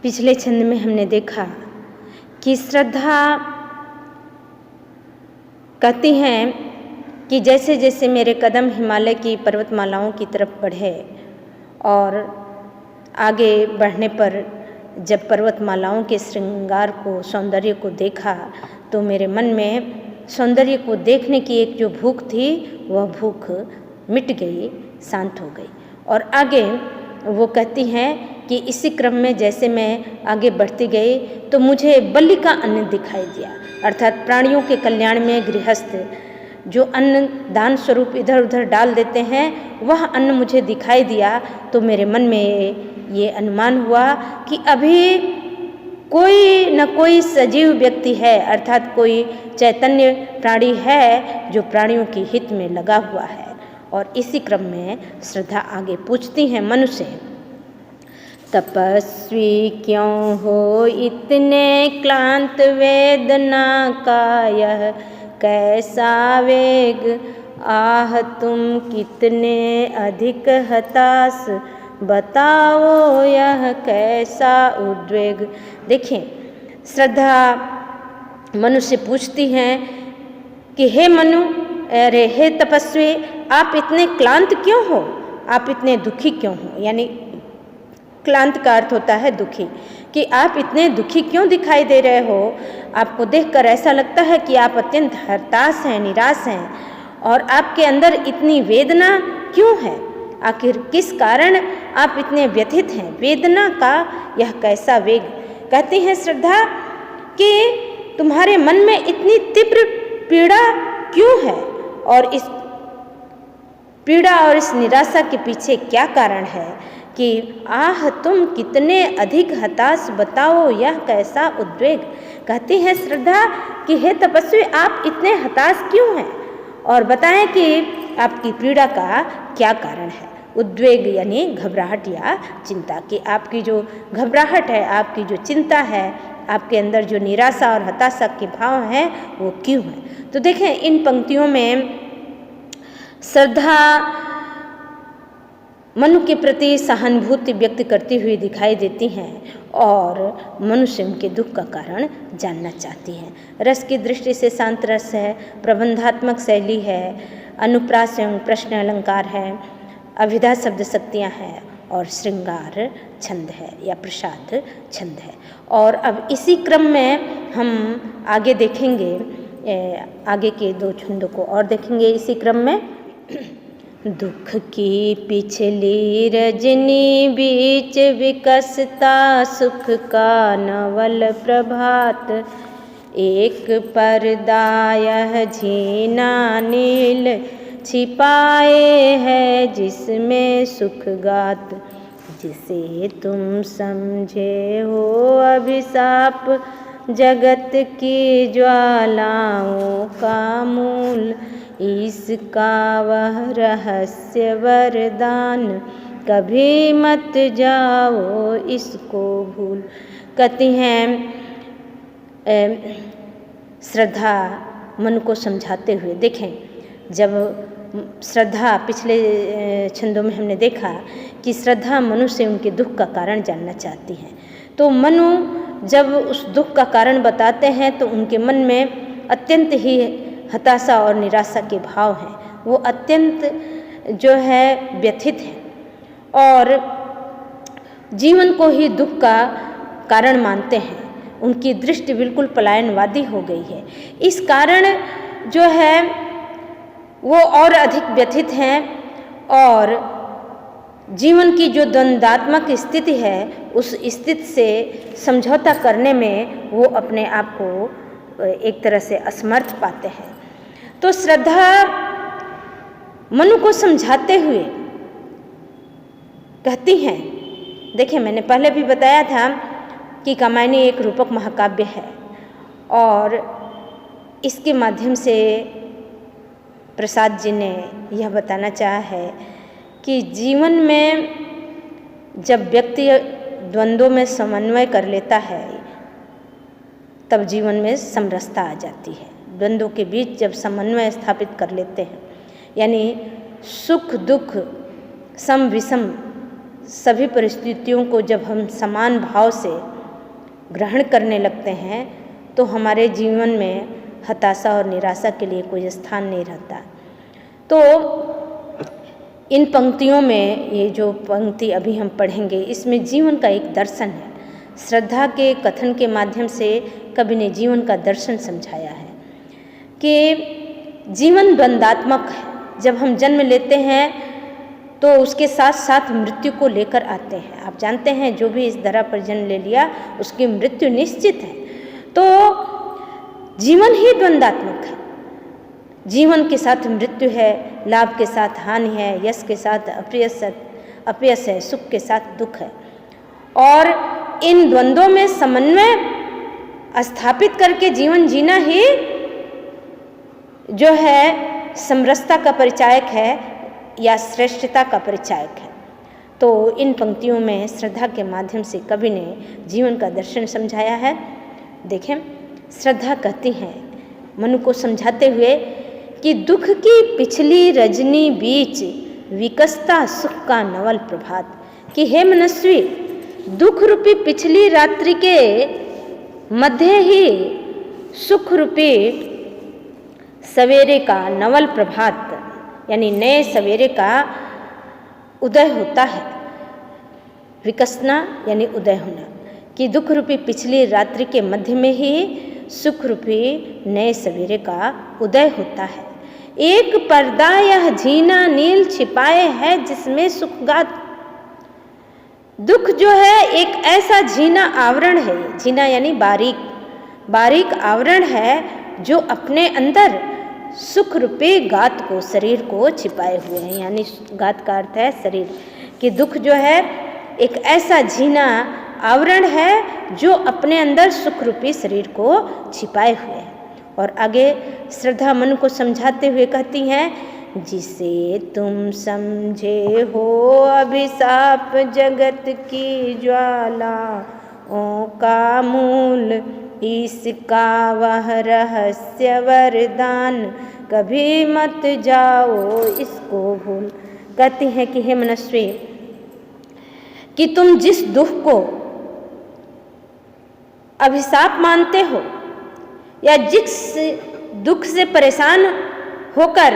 पिछले छंद में हमने देखा कि श्रद्धा कहती हैं कि जैसे जैसे मेरे कदम हिमालय की पर्वतमालाओं की तरफ बढ़े और आगे बढ़ने पर जब पर्वतमालाओं के श्रृंगार को, सौंदर्य को देखा तो मेरे मन में सौंदर्य को देखने की एक जो भूख थी वह भूख मिट गई, शांत हो गई। और आगे वो कहती हैं कि इसी क्रम में जैसे मैं आगे बढ़ती गई तो मुझे बलि का अन्न दिखाई दिया, अर्थात प्राणियों के कल्याण में गृहस्थ जो अन्न दान स्वरूप इधर उधर डाल देते हैं वह अन्न मुझे दिखाई दिया। तो मेरे मन में ये अनुमान हुआ कि अभी कोई न कोई सजीव व्यक्ति है, अर्थात कोई चैतन्य प्राणी है जो प्राणियों के हित में लगा हुआ है। और इसी क्रम में श्रद्धा आगे पूछती हैं मनु से, तपस्वी क्यों हो इतने क्लांत, वेदना का यह कैसा वेग, आह तुम कितने अधिक हताश, बताओ यह कैसा उद्वेग। देखिए, श्रद्धा मनु से पूछती हैं कि हे मनु, अरे हे तपस्वी, आप इतने क्लांत क्यों हो, आप इतने दुखी क्यों हो। यानी क्लांत का अर्थ होता है दुखी, कि आप इतने दुखी क्यों दिखाई दे रहे हो। आपको देखकर ऐसा लगता है कि आप अत्यंत हताश हैं, निराश हैं, और आपके अंदर इतनी वेदना क्यों है। आखिर किस कारण आप इतने व्यथित हैं, वेदना का यह कैसा वेग। कहती हैं श्रद्धा कि तुम्हारे मन में इतनी तीव्र पीड़ा क्यों है, और इस पीड़ा और इस निराशा के पीछे क्या कारण है कि आह तुम कितने अधिक हताश, बताओ यह कैसा उद्वेग। कहती है श्रद्धा कि हे तपस्वी, आप इतने हताश क्यों हैं, और बताएं कि आपकी पीड़ा का क्या कारण है। उद्वेग यानी घबराहट या चिंता, कि आपकी जो घबराहट है, आपकी जो चिंता है, आपके अंदर जो निराशा और हताशा के भाव हैं वो क्यों है। तो देखें, इन पंक्तियों में श्रद्धा मनु के प्रति सहानुभूति व्यक्त करती हुई दिखाई देती हैं और मनुष्य उनके दुख का कारण जानना चाहती हैं। रस की दृष्टि से शांत रस है, प्रबंधात्मक शैली है, अनुप्रास एवं प्रश्न अलंकार है, अभिधा शब्द शक्तियाँ हैं और श्रृंगार छंद है या प्रसाद छंद है। और अब इसी क्रम में हम आगे देखेंगे, आगे के दो छंदों को और देखेंगे इसी क्रम में। दुख की पिछली रजनी बीच विकसता सुख का नवल प्रभात, एक पर्दा यह झीना नील छिपाए है जिसमें सुख गात, जिसे तुम समझे हो अभिशाप जगत की ज्वालाओं का मूल, इसका वह रहस्य वरदान कभी मत जाओ इसको भूल। कहती हैं श्रद्धा मन को समझाते हुए। देखें, जब श्रद्धा पिछले छंदों में हमने देखा कि श्रद्धा मनु से उनके दुख का कारण जानना चाहती हैं, तो मनु जब उस दुख का कारण बताते हैं तो उनके मन में अत्यंत ही हताशा और निराशा के भाव हैं, वो अत्यंत जो है व्यथित हैं और जीवन को ही दुख का कारण मानते हैं। उनकी दृष्टि बिल्कुल पलायनवादी हो गई है। इस कारण जो है वो और अधिक व्यथित हैं और जीवन की जो द्वंद्वात्मक स्थिति है उस स्थिति से समझौता करने में वो अपने आप को एक तरह से असमर्थ पाते हैं। तो श्रद्धा मनु को समझाते हुए कहती हैं, देखिए मैंने पहले भी बताया था कि कामायनी एक रूपक महाकाव्य है और इसके माध्यम से प्रसाद जी ने यह बताना चाहा है कि जीवन में जब व्यक्ति द्वंद्वों में समन्वय कर लेता है तब जीवन में समरसता आ जाती है। द्वंद्वों के बीच जब समन्वय स्थापित कर लेते हैं, यानी सुख दुख सम विषम सभी परिस्थितियों को जब हम समान भाव से ग्रहण करने लगते हैं तो हमारे जीवन में हताशा और निराशा के लिए कोई स्थान नहीं रहता। तो इन पंक्तियों में, ये जो पंक्ति अभी हम पढ़ेंगे, इसमें जीवन का एक दर्शन है। श्रद्धा के कथन के माध्यम से कवि ने जीवन का दर्शन समझाया है कि जीवन द्वंदात्मक है। जब हम जन्म लेते हैं तो उसके साथ साथ मृत्यु को लेकर आते हैं। आप जानते हैं जो भी इस धरा पर जन्म ले लिया उसकी मृत्यु निश्चित है। तो जीवन ही द्वंदात्मक है। जीवन के साथ मृत्यु है, लाभ के साथ हानि है, यश के साथ अपयश है, सुख के साथ दुख है। और इन द्वंद्वों में समन्वय स्थापित करके जीवन जीना ही जो है समरसता का परिचायक है या श्रेष्ठता का परिचायक है। तो इन पंक्तियों में श्रद्धा के माध्यम से कवि ने जीवन का दर्शन समझाया है। देखें, श्रद्धा कहती हैं मनु को समझाते हुए कि दुख की पिछली रजनी बीच विकसता सुख का नवल प्रभात, कि हे मनस्वी, दुख रूपी पिछली रात्रि के मध्य ही सुख रूपी सवेरे का नवल प्रभात यानी नए सवेरे का उदय होता है। विकसना यानी उदय होना, कि दुख रूपी पिछली रात्रि के मध्य में ही सुख रूपी नए सवेरे का उदय होता है। एक पर्दा यह झीना नील छिपाए है जिसमें सुखगात, दुख जो है एक ऐसा झीना आवरण है, झीना यानी बारीक आवरण है जो अपने अंदर सुख रूपी गात को, शरीर को छिपाए हुए हैं। यानी गात का अर्थ है शरीर, कि दुख जो है एक ऐसा झीना आवरण है जो अपने अंदर सुख रूपी शरीर को छिपाए हुए है। और आगे श्रद्धा मन को समझाते हुए कहती हैं, जिसे तुम समझे हो अभिशाप जगत की ज्वालाओं का मूल, इसका वह रहस्य वरदान कभी मत जाओ इसको भूल। कहती हैं कि हे मनस्वी, कि तुम जिस दुख को अभिशाप मानते हो या जिस दुख से परेशान होकर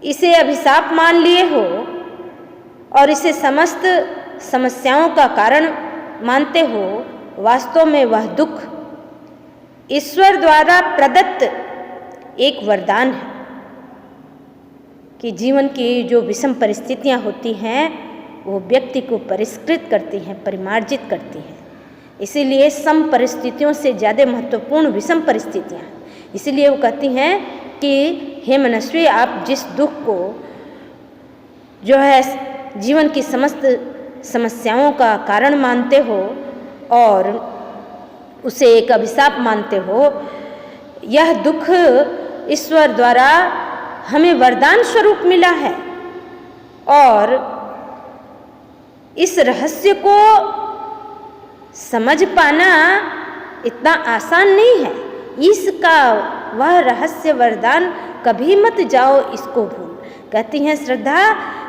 इसे अभिशाप मान लिए हो और इसे समस्त समस्याओं का कारण मानते हो, वास्तव में वह दुख ईश्वर द्वारा प्रदत्त एक वरदान है। कि जीवन की जो विषम परिस्थितियां होती हैं वो व्यक्ति को परिष्कृत करती हैं, परिमार्जित करती हैं। इसीलिए सम परिस्थितियों से ज़्यादा महत्वपूर्ण विषम परिस्थितियां। इसीलिए वो कहती हैं कि हे मनस्वी, आप जिस दुख को जो है जीवन की समस्त समस्याओं का कारण मानते हो और उसे एक अभिशाप मानते हो, यह दुख ईश्वर द्वारा हमें वरदान स्वरूप मिला है। और इस रहस्य को समझ पाना इतना आसान नहीं है। इसका वह रहस्य वरदान कभी मत जाओ इसको भूल। कहती हैं श्रद्धा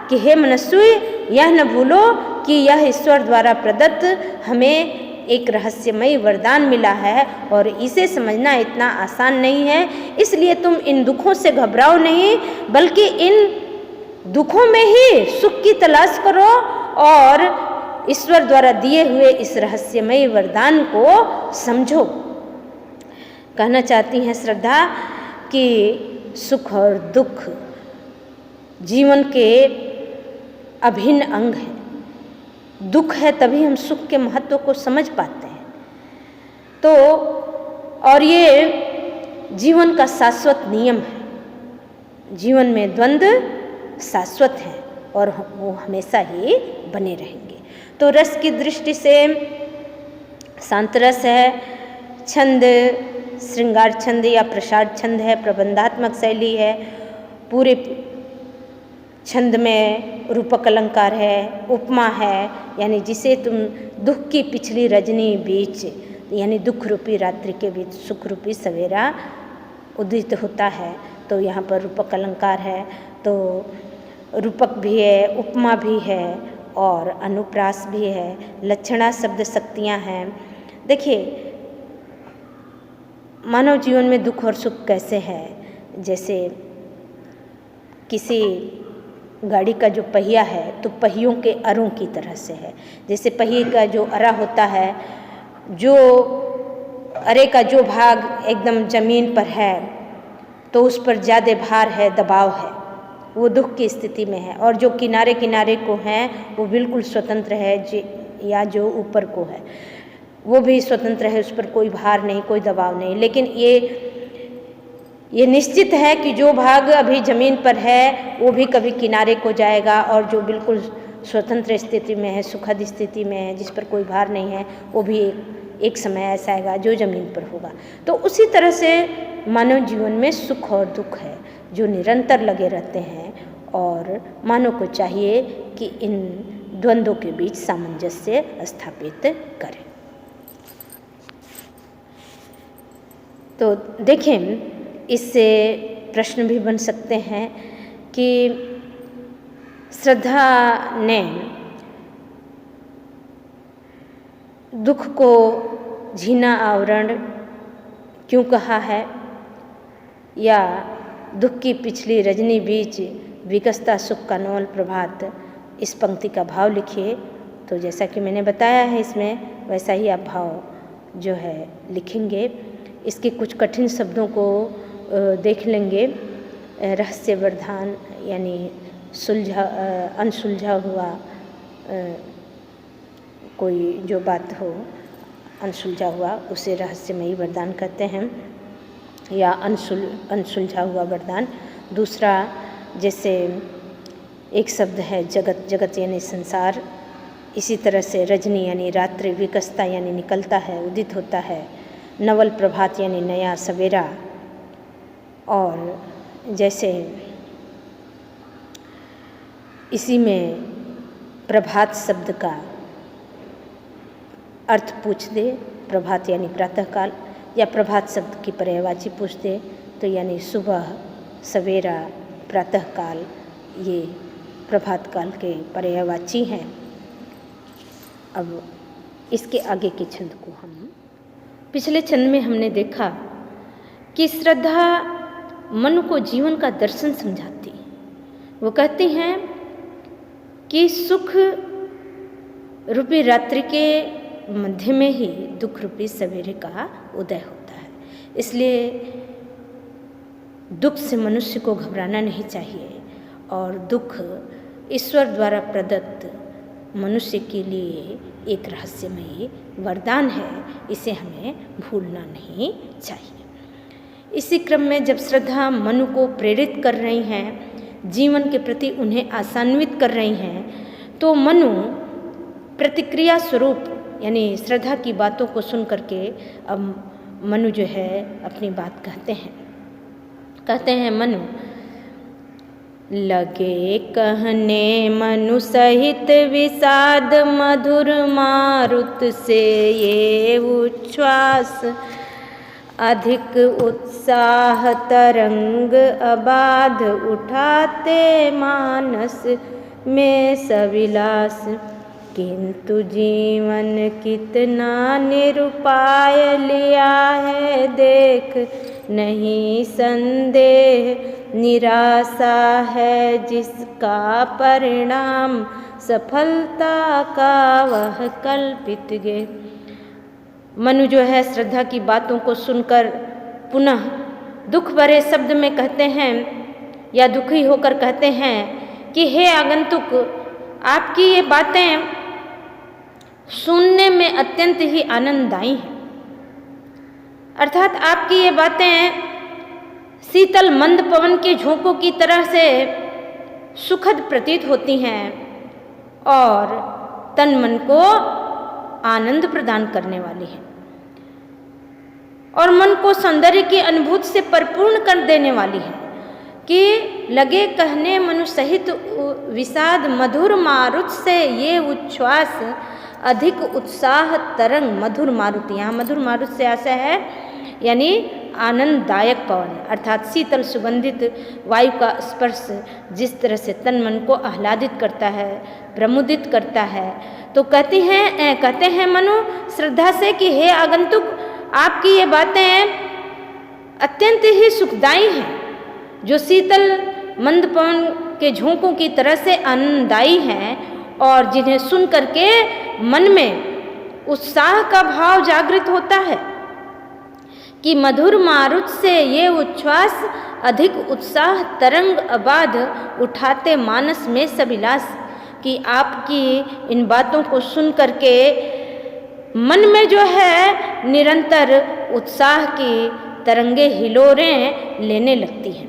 कि हे मनस्वी, यह न भूलो कि यह ईश्वर द्वारा प्रदत्त हमें एक रहस्यमयी वरदान मिला है और इसे समझना इतना आसान नहीं है। इसलिए तुम इन दुखों से घबराओ नहीं, बल्कि इन दुखों में ही सुख की तलाश करो और ईश्वर द्वारा दिए हुए इस रहस्यमयी वरदान को समझो। कहना चाहती हैं श्रद्धा कि सुख और दुख जीवन के अभिन्न अंग हैं। दुख है तभी हम सुख के महत्व को समझ पाते हैं। तो और ये जीवन का शाश्वत नियम है। जीवन में द्वंद्व शाश्वत है और वो हमेशा ही बने रहेंगे। तो रस की दृष्टि से शांत रस है, छंद श्रृंगार छंद या प्रसाद छंद है, प्रबंधात्मक शैली है। पूरे छंद में रूपक अलंकार है, उपमा है, यानी जिसे तुम दुख की पिछली रजनी बीच यानी दुख रूपी रात्रि के बीच सुख रूपी सवेरा उदित होता है। तो यहाँ पर रूपक अलंकार है, तो रूपक भी है, उपमा भी है और अनुप्रास भी है, लक्षणा शब्द शक्तियाँ हैं। देखिए, मानव जीवन में दुख और सुख कैसे है, जैसे किसी गाड़ी का जो पहिया है तो पहियों के अरों की तरह से है। जैसे पहिए का जो अरा होता है, जो अरे का जो भाग एकदम ज़मीन पर है तो उस पर ज़्यादा भार है, दबाव है, वो दुख की स्थिति में है। और जो किनारे किनारे को हैं वो बिल्कुल स्वतंत्र है, या जो ऊपर को है वो भी स्वतंत्र है, उस पर कोई भार नहीं, कोई दबाव नहीं। लेकिन ये निश्चित है कि जो भाग अभी ज़मीन पर है वो भी कभी किनारे को जाएगा, और जो बिल्कुल स्वतंत्र स्थिति में है, सुखद स्थिति में है, जिस पर कोई भार नहीं है, वो भी एक समय ऐसा आएगा जो ज़मीन पर होगा। तो उसी तरह से मानव जीवन में सुख और दुख है जो निरंतर लगे रहते हैं, और मानव को चाहिए कि इन द्वंद्वों के बीच सामंजस्य स्थापित करें। तो देखें, इससे प्रश्न भी बन सकते हैं कि श्रद्धा ने दुख को झीना आवरण क्यों कहा है, या दुख की पिछली रजनी बीच विकसता सुख का नवल प्रभात, इस पंक्ति का भाव लिखिए। तो जैसा कि मैंने बताया है इसमें, वैसा ही आप भाव जो है लिखेंगे। इसके कुछ कठिन शब्दों को देख लेंगे। रहस्यवर्धन यानी अनसुलझा हुआ कोई जो बात हो, अनसुलझा हुआ, उसे रहस्यमयी वरदान कहते हैं, या अनसुलझा हुआ वरदान। दूसरा, जैसे एक शब्द है जगत, जगत यानी संसार। इसी तरह से रजनी यानी रात्रि, विकसता यानी निकलता है, उदित होता है। नवल प्रभात यानी नया सवेरा। और जैसे इसी में प्रभात शब्द का अर्थ पूछ दे, प्रभात यानी प्रातःकाल, या प्रभात शब्द की पर्यायवाची पूछ दे तो यानी सुबह, सवेरा, प्रातःकाल, ये प्रभात काल के पर्यायवाची हैं। अब इसके आगे के छंद को हम, पिछले छंद में हमने देखा कि श्रद्धा मन को जीवन का दर्शन समझाती। वो कहती हैं कि सुख रूपी रात्रि के मध्य में ही दुख रूपी सवेरे का उदय होता है। इसलिए दुख से मनुष्य को घबराना नहीं चाहिए, और दुख ईश्वर द्वारा प्रदत्त मनुष्य के लिए एक रहस्यमयी वरदान है, इसे हमें भूलना नहीं चाहिए। इसी क्रम में जब श्रद्धा मनु को प्रेरित कर रही हैं, जीवन के प्रति उन्हें आशान्वित कर रही हैं, तो मनु प्रतिक्रिया स्वरूप यानी श्रद्धा की बातों को सुन करके अब मनु जो है अपनी बात कहते हैं मनु, लगे कहने मनु सहित विषाद मधुर मारुत से ये उच्छ्वास, अधिक उत्साह तरंग अबाध उठाते मानस में सविलास, किंतु जीवन कितना निरुपाय लिया है देख नहीं संदेह, निराशा है जिसका परिणाम सफलता का वह कल्पित गे। मनु जो है श्रद्धा की बातों को सुनकर पुनः दुख भरे शब्द में कहते हैं, या दुखी होकर कहते हैं कि हे आगंतुक, आपकी ये बातें सुनने में अत्यंत ही आनंददायी हैं। अर्थात आपकी ये बातें शीतल मंद पवन के झोंकों की तरह से सुखद प्रतीत होती हैं और तन मन को आनंद प्रदान करने वाली है, और मन को सौंदर्य की अनुभूति से परिपूर्ण कर देने वाली है। कि लगे कहने मनु सहित विषाद मधुर मारुत से ये उच्छ्वास, अधिक उत्साह तरंग। मधुर मारुत, यहाँ मधुर मारुत से आशा है यानी आनंददायक पवन अर्थात शीतल सुगंधित वायु का स्पर्श जिस तरह से तन मन को आह्लादित करता है, प्रमुदित करता है, तो कहते हैं मनु श्रद्धा से कि हे आगंतुक, आपकी ये बातें अत्यंत ही सुखदायी हैं, जो शीतल मंद पवन के झोंकों की तरह से आनंददायी हैं और जिन्हें सुन करके मन में उत्साह का भाव जागृत होता है कि मधुर मारुत से ये उच्छ्वास अधिक उत्साह तरंग अबाध उठाते मानस में सविलास। कि आपकी इन बातों को सुन करके मन में जो है निरंतर उत्साह की तरंगे हिलोरें लेने लगती हैं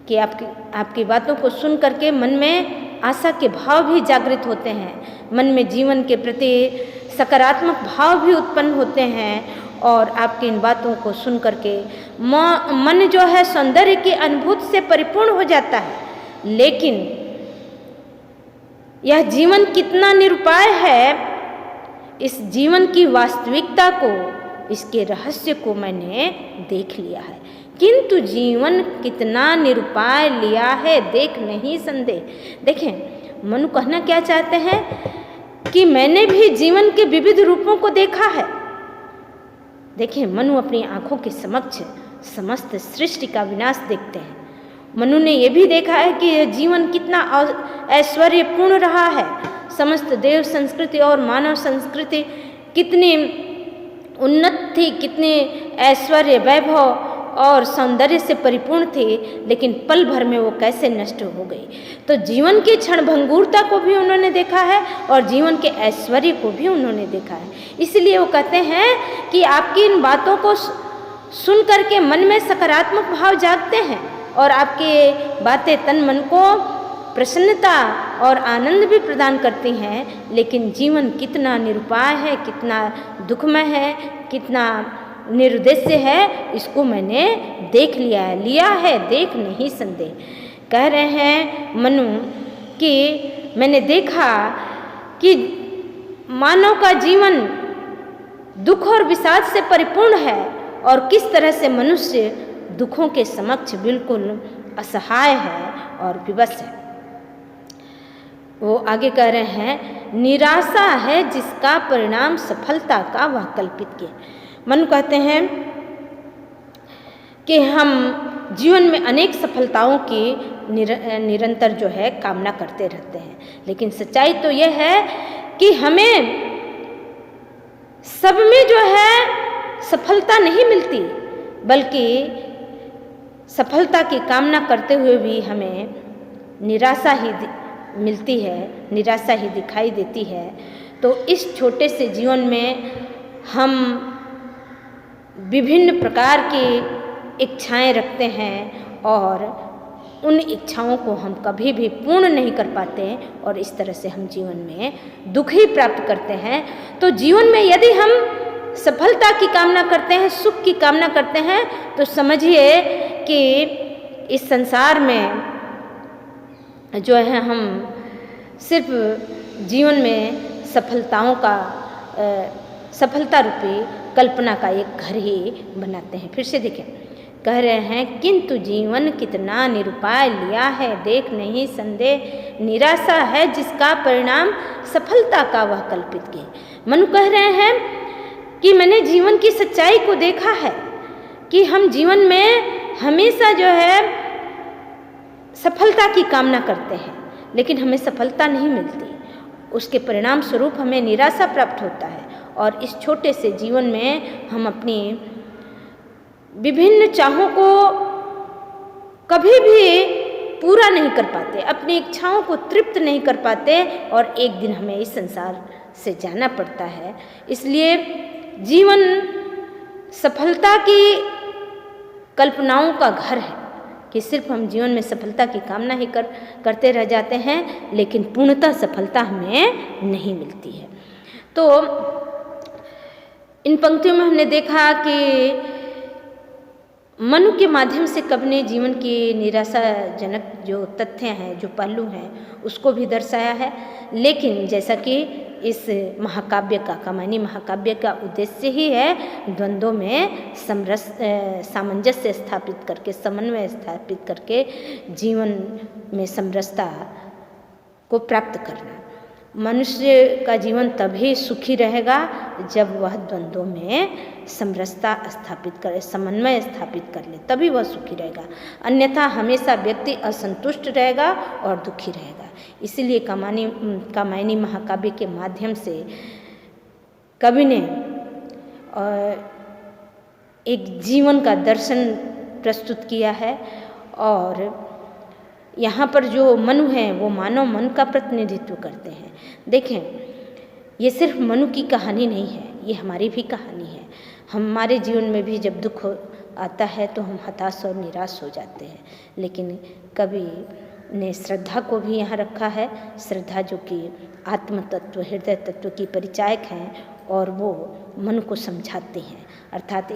कि आपकी बातों को सुन करके मन में आशा के भाव भी जागृत होते हैं, मन में जीवन के प्रति सकारात्मक भाव भी उत्पन्न होते हैं और आपकी इन बातों को सुन करके मन जो है सौंदर्य की अनुभूति से परिपूर्ण हो जाता है। लेकिन यह जीवन कितना निरुपाय है, इस जीवन की वास्तविकता को, इसके रहस्य को मैंने देख लिया है, किंतु जीवन कितना निरुपाय लिया है देख नहीं संदेह। देखें मनु कहना क्या चाहते हैं कि मैंने भी जीवन के विविध रूपों को देखा है। देखें मनु अपनी आंखों के समक्ष समस्त सृष्टि का विनाश देखते हैं। मनु ने यह भी देखा है कि जीवन कितना ऐश्वर्यपूर्ण रहा है, समस्त देव संस्कृति और मानव संस्कृति कितनी उन्नत थी, कितनी ऐश्वर्य वैभव और सौंदर्य से परिपूर्ण थी, लेकिन पल भर में वो कैसे नष्ट हो गई। तो जीवन की क्षणभंगुरता को भी उन्होंने देखा है और जीवन के ऐश्वर्य को भी उन्होंने देखा है। इसलिए वो कहते हैं कि आपकी इन बातों को सुन करके मन में सकारात्मक भाव जागते हैं और आपकी बातें तन मन को प्रसन्नता और आनंद भी प्रदान करती हैं, लेकिन जीवन कितना निरुपाय है, कितना दुखमय है, कितना निरुद्देश्य है, इसको मैंने देख लिया है देख नहीं संदेह। कह रहे हैं मनु कि मैंने देखा कि मानव का जीवन दुख और विषाद से परिपूर्ण है और किस तरह से मनुष्य दुखों के समक्ष बिल्कुल असहाय है और विवश है। वो आगे कह रहे हैं निराशा है जिसका परिणाम सफलता का वह कल्पित किया। मनु कहते हैं कि हम जीवन में अनेक सफलताओं की निरंतर जो है कामना करते रहते हैं, लेकिन सच्चाई तो यह है कि हमें सब में जो है सफलता नहीं मिलती, बल्कि सफलता की कामना करते हुए भी हमें निराशा ही मिलती है, निराशा ही दिखाई देती है। तो इस छोटे से जीवन में हम विभिन्न प्रकार की इच्छाएं रखते हैं और उन इच्छाओं को हम कभी भी पूर्ण नहीं कर पाते और इस तरह से हम जीवन में दुख ही प्राप्त करते हैं। तो जीवन में यदि हम सफलता की कामना करते हैं, सुख की कामना करते हैं, तो समझिए कि इस संसार में जो है हम सिर्फ जीवन में सफलताओं का सफलता रूपी कल्पना का एक घर ही बनाते हैं। फिर से देखें, कह रहे हैं किंतु जीवन कितना निरुपाय लिया है देख नहीं संदेह, निराशा है जिसका परिणाम सफलता का वह कल्पित किए। मनु कह रहे हैं कि मैंने जीवन की सच्चाई को देखा है कि हम जीवन में हमेशा जो है सफलता की कामना करते हैं, लेकिन हमें सफलता नहीं मिलती, उसके परिणाम स्वरूप हमें निराशा प्राप्त होता है और इस छोटे से जीवन में हम अपनी विभिन्न चाहों को कभी भी पूरा नहीं कर पाते, अपनी इच्छाओं को तृप्त नहीं कर पाते और एक दिन हमें इस संसार से जाना पड़ता है। इसलिए जीवन सफलता की कल्पनाओं का घर है कि सिर्फ हम जीवन में सफलता की कामना ही करते रह जाते हैं, लेकिन पूर्णतः सफलता हमें नहीं मिलती है। तो इन पंक्तियों में हमने देखा कि मनु के माध्यम से कवि ने जीवन की निराशाजनक जो तथ्य हैं, जो पहलू हैं, उसको भी दर्शाया है। लेकिन जैसा कि इस महाकाव्य का, कामायनी महाकाव्य का उद्देश्य ही है द्वंद्वों में सामंजस्य स्थापित करके, समन्वय स्थापित करके जीवन में समरसता को प्राप्त करना। मनुष्य का जीवन तभी सुखी रहेगा जब वह द्वंद्वों में समरसता स्थापित करे, समन्वय स्थापित कर ले, तभी वह सुखी रहेगा। अन्यथा हमेशा व्यक्ति असंतुष्ट रहेगा और दुखी रहेगा। इसीलिए कामायनी महाकाव्य के माध्यम से कवि ने एक जीवन का दर्शन प्रस्तुत किया है। और यहाँ पर जो मनु हैं वो मानव मन का प्रतिनिधित्व करते हैं। देखें, ये सिर्फ मनु की कहानी नहीं है, ये हमारी भी कहानी है। हमारे जीवन में भी जब दुख आता है तो हम हताश और निराश हो जाते हैं, लेकिन कवि ने श्रद्धा को भी यहाँ रखा है। श्रद्धा जो कि आत्म तत्व, हृदय तत्व की परिचायक हैं और वो मन को समझाते हैं। अर्थात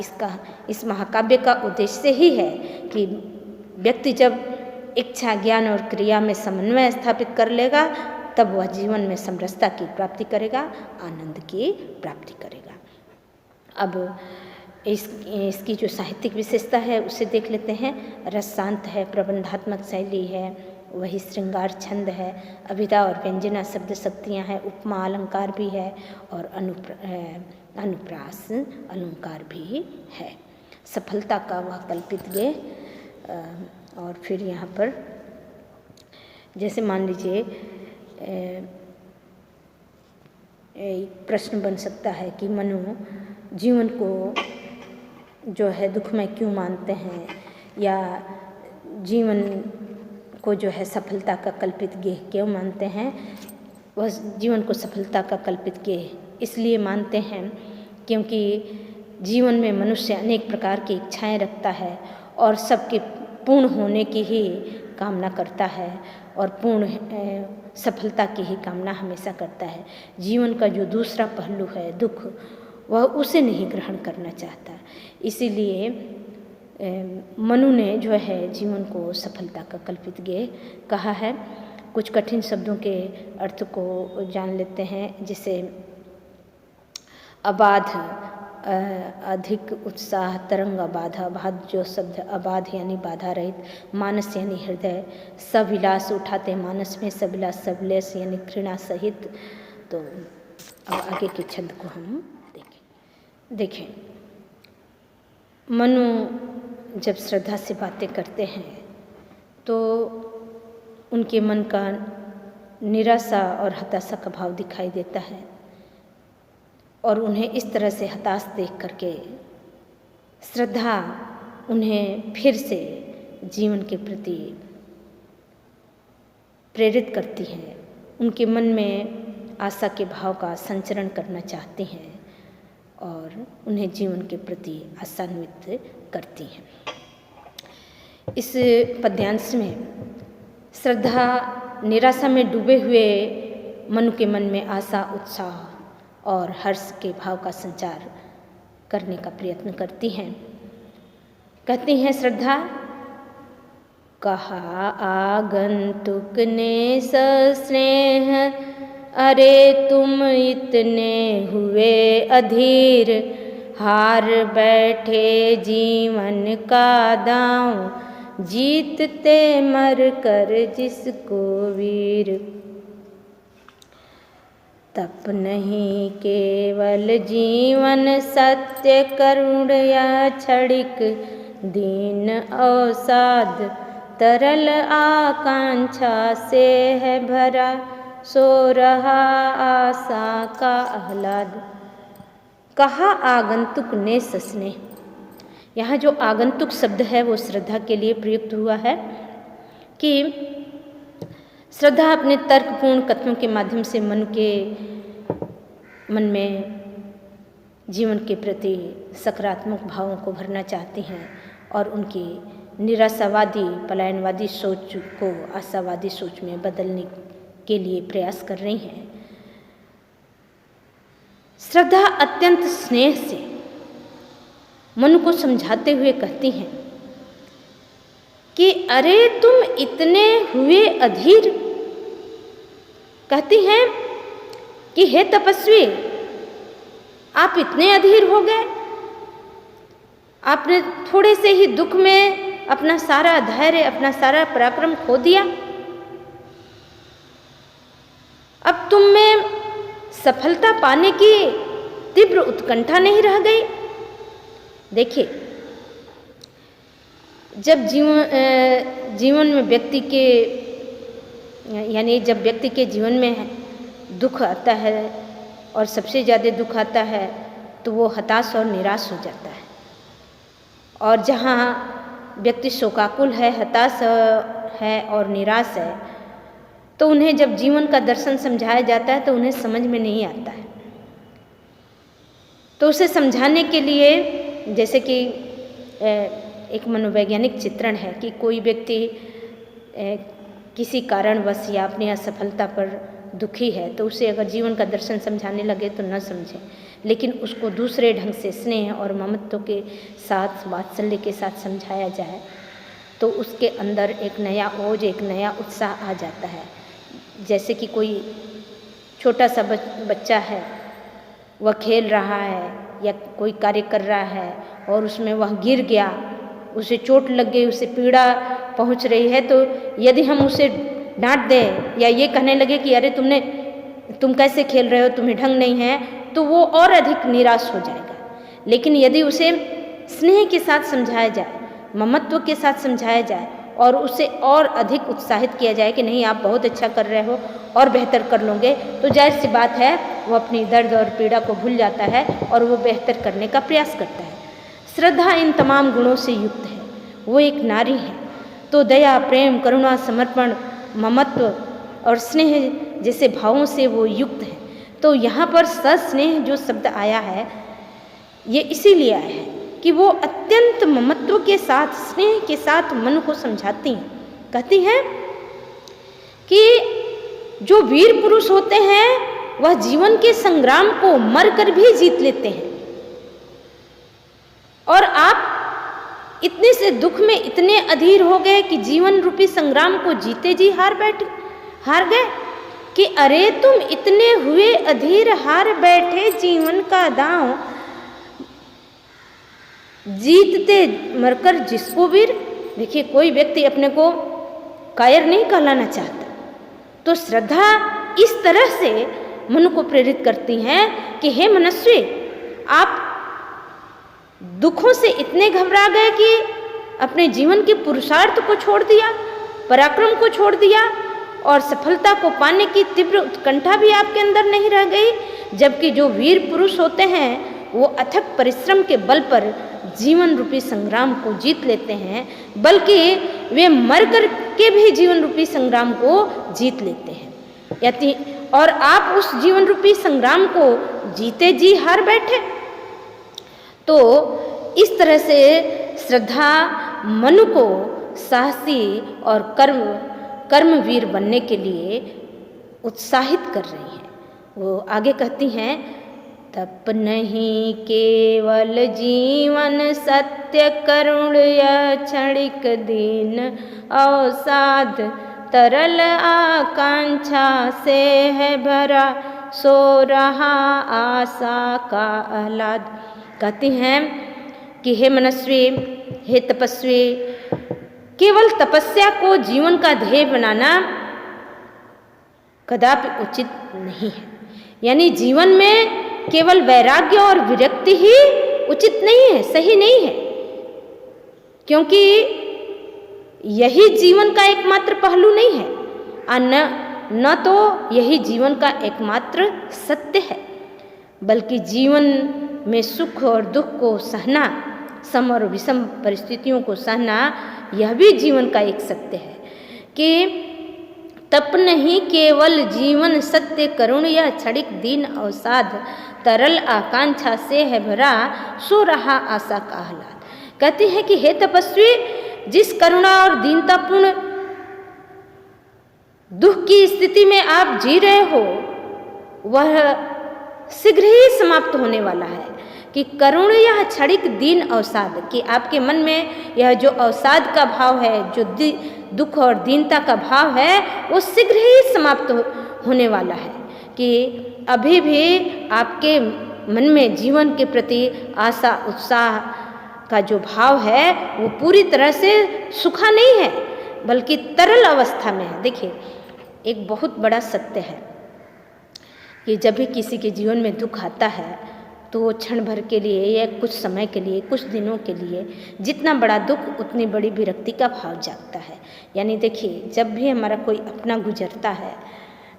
इस महाकाव्य का उद्देश्य ही है कि व्यक्ति जब इच्छा, ज्ञान और क्रिया में समन्वय स्थापित कर लेगा तब वह जीवन में समरसता की प्राप्ति करेगा, आनंद की प्राप्ति करेगा। अब इसकी जो साहित्यिक विशेषता है उसे देख लेते हैं। रस शांत है, प्रबंधात्मक शैली है, वही श्रृंगार छंद है, अभिधा और व्यंजना शब्द शक्तियाँ हैं, उपमा अलंकार भी है और अनुप्रास अलंकार भी है। सफलता का वह कल्पित गेय। और फिर यहाँ पर जैसे मान लीजिए एक प्रश्न बन सकता है कि मनु जीवन को जो है दुखमय क्यों मानते हैं, या जीवन को जो है सफलता का कल्पित गेय क्यों मानते हैं। वह जीवन को सफलता का कल्पित गेय इसलिए मानते हैं क्योंकि जीवन में मनुष्य अनेक प्रकार की इच्छाएं रखता है और सबके पूर्ण होने की ही कामना करता है और पूर्ण सफलता की ही कामना हमेशा करता है। जीवन का जो दूसरा पहलू है दुख, वह उसे नहीं ग्रहण करना चाहता। इसीलिए मनु ने जो है जीवन को सफलता का कल्पित गेय कहा है। कुछ कठिन शब्दों के अर्थ को जान लेते हैं, जैसे अबाध, अधिक उत्साह, तरंग बाधा। बाध जो शब्द अबाध यानी बाधा रहित, मानस यानी हृदय, सविलास उठाते मानस में, सविलास सविलेस यानी घृणा सहित। तो अब आगे के छंद को हम देखें। मनु जब श्रद्धा से बातें करते हैं तो उनके मन का निराशा और हताशा का भाव दिखाई देता है और उन्हें इस तरह से हताश देख करके श्रद्धा उन्हें फिर से जीवन के प्रति प्रेरित करती है। उनके मन में आशा के भाव का संचरण करना चाहती हैं और उन्हें जीवन के प्रति आशान्वित करती हैं। इस पद्यांश में श्रद्धा निराशा में डूबे हुए मनु के मन में आशा, उत्साह और हर्ष के भाव का संचार करने का प्रयत्न करती हैं। कहती हैं श्रद्धा, कहा आगंतुक ने सस्नेह, अरे तुम इतने हुए अधीर, हार बैठे जीवन का दांव, जीतते मर कर जिसको वीर। तप नहीं केवल जीवन सत्य, करुण या क्षणिक दीन अवसाद, तरल आकांक्षा से है भरा, सो रहा आशा का आह्लाद। कहा आगंतुक ने सस्नेह, यहाँ जो आगंतुक शब्द है वो श्रद्धा के लिए प्रयुक्त हुआ है कि श्रद्धा अपने तर्कपूर्ण कथनों के माध्यम से मन में जीवन के प्रति सकारात्मक भावों को भरना चाहती हैं और उनकी निराशावादी पलायनवादी सोच को आशावादी सोच में बदलने के लिए प्रयास कर रही हैं। श्रद्धा अत्यंत स्नेह से मन को समझाते हुए कहती हैं कि अरे तुम इतने हुए अधीर। कहती हैं कि हे तपस्वी, आप इतने अधीर हो गए, आपने थोड़े से ही दुख में अपना सारा धैर्य, अपना सारा पराक्रम खो दिया। अब तुम में सफलता पाने की तीव्र उत्कंठा नहीं रह गई। देखिए, जब जीवन में व्यक्ति के यानी जब व्यक्ति के जीवन में दुख आता है और सबसे ज़्यादा दुख आता है तो वो हताश और निराश हो जाता है। और जहाँ व्यक्ति शोकाकुल है, हताश है और निराश है, तो उन्हें जब जीवन का दर्शन समझाया जाता है तो उन्हें समझ में नहीं आता है। तो उसे समझाने के लिए, जैसे कि एक मनोवैज्ञानिक चित्रण है कि कोई व्यक्ति किसी कारणवश या अपनी असफलता पर दुखी है, तो उसे अगर जीवन का दर्शन समझाने लगे तो न समझे, लेकिन उसको दूसरे ढंग से स्नेह और ममत्व के साथ, वात्सल्य के साथ समझाया जाए तो उसके अंदर एक नया ओज, एक नया उत्साह आ जाता है। जैसे कि कोई छोटा सा बच्चा है, वह खेल रहा है या कोई कार्य कर रहा है और उसमें वह गिर गया, उसे चोट लग गई, उसे पीड़ा पहुंच रही है, तो यदि हम उसे डांट दें या ये कहने लगे कि अरे तुम कैसे खेल रहे हो, तुम्हें ढंग नहीं है, तो वो और अधिक निराश हो जाएगा। लेकिन यदि उसे स्नेह के साथ समझाया जाए, ममत्व के साथ समझाया जाए और उसे और अधिक उत्साहित किया जाए कि नहीं, आप बहुत अच्छा कर रहे हो और बेहतर कर लोगे, तो जाहिर सी बात है वो अपनी दर्द और पीड़ा को भूल जाता है और वो बेहतर करने का प्रयास करता है। श्रद्धा इन तमाम गुणों से युक्त है, वो एक नारी है, तो दया, प्रेम, करुणा, समर्पण, ममत्व और स्नेह जैसे भावों से वो युक्त है। तो यहाँ पर सस्नेह जो शब्द आया है, ये इसीलिए आया है कि वो अत्यंत ममत्व के साथ, स्नेह के साथ मन को समझाती हैं। कहती हैं कि जो वीर पुरुष होते हैं वह जीवन के संग्राम को मरकर भी जीत लेते हैं, और आप इतने से दुख में इतने अधीर हो गए कि जीवन रूपी संग्राम को जीते जी हार गए कि अरे तुम इतने हुए अधीर, हार बैठे जीवन का दांव, जीतते मरकर जिसको वीर। देखिए, कोई व्यक्ति अपने को कायर नहीं कहलाना चाहता, तो श्रद्धा इस तरह से मन को प्रेरित करती हैं कि हे मनस्वी, आप दुखों से इतने घबरा गए कि अपने जीवन के पुरुषार्थ को छोड़ दिया, पराक्रम को छोड़ दिया और सफलता को पाने की तीव्र उत्कंठा भी आपके अंदर नहीं रह गई। जबकि जो वीर पुरुष होते हैं वो अथक परिश्रम के बल पर जीवन रूपी संग्राम को जीत लेते हैं, बल्कि वे मर कर के भी जीवन रूपी संग्राम को जीत लेते हैं। और आप उस जीवन रूपी संग्राम को जीते जी हार बैठे। तो इस तरह से श्रद्धा मनु को साहसी और कर्मवीर बनने के लिए उत्साहित कर रही हैं। वो आगे कहती हैं, तप नहीं केवल जीवन, सत्य करुण या क्षणिक दीन अवसाद, तरल आकांक्षा से है भरा, सो रहा आशा का आह्लाद। कहती हैं कि हे मनस्वी, हे तपस्वी, केवल तपस्या को जीवन का ध्येय बनाना कदापि उचित नहीं है। यानी जीवन में केवल वैराग्य और विरक्ति ही उचित नहीं है, सही नहीं है, क्योंकि यही जीवन का एकमात्र पहलू नहीं है और न तो यही जीवन का एकमात्र सत्य है, बल्कि जीवन में सुख और दुख को सहना, सम और विषम परिस्थितियों को सहना, यह भी जीवन का एक सत्य है। कि तप नहीं केवल जीवन, सत्य करुण या क्षणिक दीन अवसाद, तरल आकांक्षा से है भरा, सो रहा आशा का आह्लाद। कहते हैं कि हे तपस्वी, जिस करुणा और दीनतापूर्ण दुख की स्थिति में आप जी रहे हो वह शीघ्र ही समाप्त होने वाला है। कि करुण या क्षणिक दीन अवसाद, कि आपके मन में यह जो अवसाद का भाव है, जो दुख और दीनता का भाव है, वो शीघ्र ही समाप्त होने वाला है। कि अभी भी आपके मन में जीवन के प्रति आशा उत्साह का जो भाव है वो पूरी तरह से सूखा नहीं है, बल्कि तरल अवस्था में है। देखिए, एक बहुत बड़ा सत्य है कि जब भी किसी के जीवन में दुख आता है तो वो क्षण भर के लिए या कुछ समय के लिए, कुछ दिनों के लिए, जितना बड़ा दुख उतनी बड़ी विरक्ति का भाव जागता है। यानी देखिए, जब भी हमारा कोई अपना गुजरता है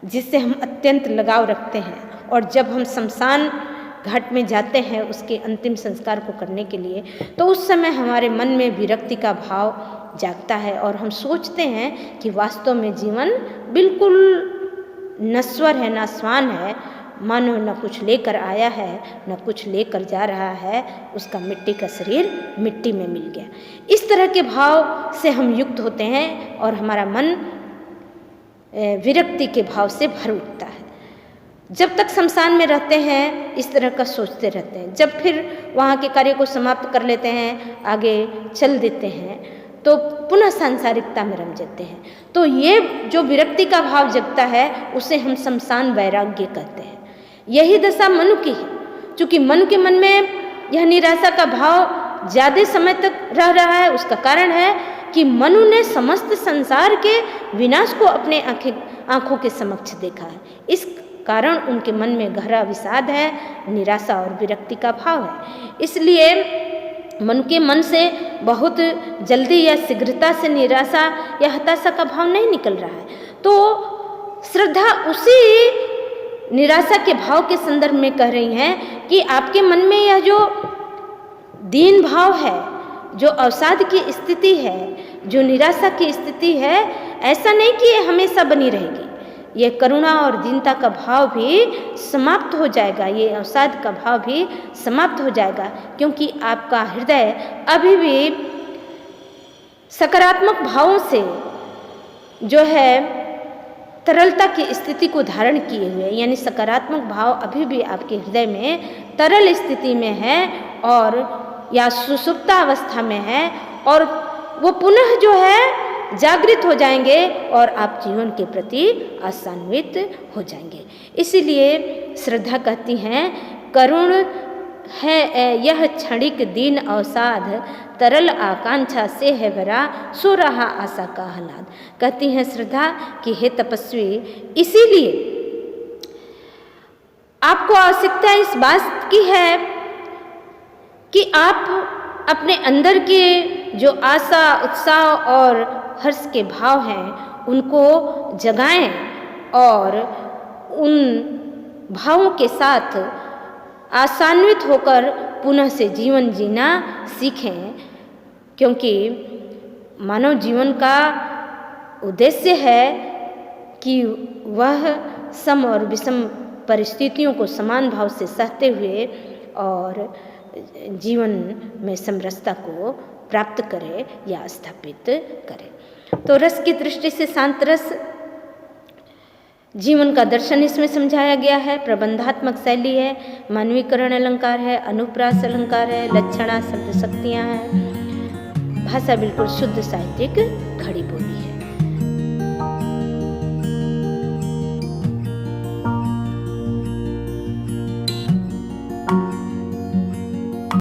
जिससे हम अत्यंत लगाव रखते हैं, और जब हम शमशान घाट में जाते हैं उसके अंतिम संस्कार को करने के लिए, तो उस समय हमारे मन में विरक्ति का भाव जागता है और हम सोचते हैं कि वास्तव में जीवन बिल्कुल नश्वर है, नासवान है, मानो न कुछ लेकर आया है न कुछ लेकर जा रहा है, उसका मिट्टी का शरीर मिट्टी में मिल गया। इस तरह के भाव से हम युक्त होते हैं और हमारा मन विरक्ति के भाव से भर उठता है। जब तक शमशान में रहते हैं इस तरह का सोचते रहते हैं, जब फिर वहाँ के कार्य को समाप्त कर लेते हैं, आगे चल देते हैं, तो पुनः सांसारिकता में रम जाते हैं। तो ये जो विरक्ति का भाव जगता है उसे हम शमशान वैराग्य कहते हैं। यही दशा मनु की है। चूँकि मनु के मन में यह निराशा का भाव ज़्यादा समय तक रह रहा है, उसका कारण है कि मनु ने समस्त संसार के विनाश को अपने आँखों के समक्ष देखा है। इस कारण उनके मन में गहरा विषाद है, निराशा और विरक्ति का भाव है। इसलिए मन के मन से बहुत जल्दी या शीघ्रता से निराशा या हताशा का भाव नहीं निकल रहा है। तो श्रद्धा उसी निराशा के भाव के संदर्भ में कह रही हैं कि आपके मन में यह जो दीन भाव है, जो अवसाद की स्थिति है, जो निराशा की स्थिति है, ऐसा नहीं कि ये हमेशा बनी रहेगी। ये करुणा और दीनता का भाव भी समाप्त हो जाएगा, ये अवसाद का भाव भी समाप्त हो जाएगा, क्योंकि आपका हृदय अभी भी सकारात्मक भावों से जो है तरलता की स्थिति को धारण किए हुए, यानी सकारात्मक भाव अभी भी आपके हृदय में तरल स्थिति में है और या सुसुप्ता अवस्था में है, और वो पुनः जो है जागृत हो जाएंगे और आप जीवन के प्रति आशान्वित हो जाएंगे। इसीलिए श्रद्धा कहती हैं, करुण है यह क्षणिक दीन अवसाद, तरल आकांक्षा से है भरा, सो रहा आशा का आह्लाद। कहती हैं श्रद्धा कि हे तपस्वी, इसीलिए आपको आवश्यकता इस बात की है कि आप अपने अंदर के जो आशा, उत्साह और हर्ष के भाव हैं उनको जगाएं और उन भावों के साथ आशान्वित होकर पुनः से जीवन जीना सीखें, क्योंकि मानव जीवन का उद्देश्य है कि वह सम और विषम परिस्थितियों को समान भाव से सहते हुए और जीवन में समरसता को प्राप्त करे या स्थापित करे। तो रस की दृष्टि से शांत रस जीवन का दर्शन इसमें समझाया गया है। प्रबंधात्मक शैली है, मानवीकरण अलंकार है, अनुप्रास अलंकार है, लक्षणा शब्द शक्तियाँ हैं, भाषा बिल्कुल शुद्ध साहित्यिक खड़ी बोली है।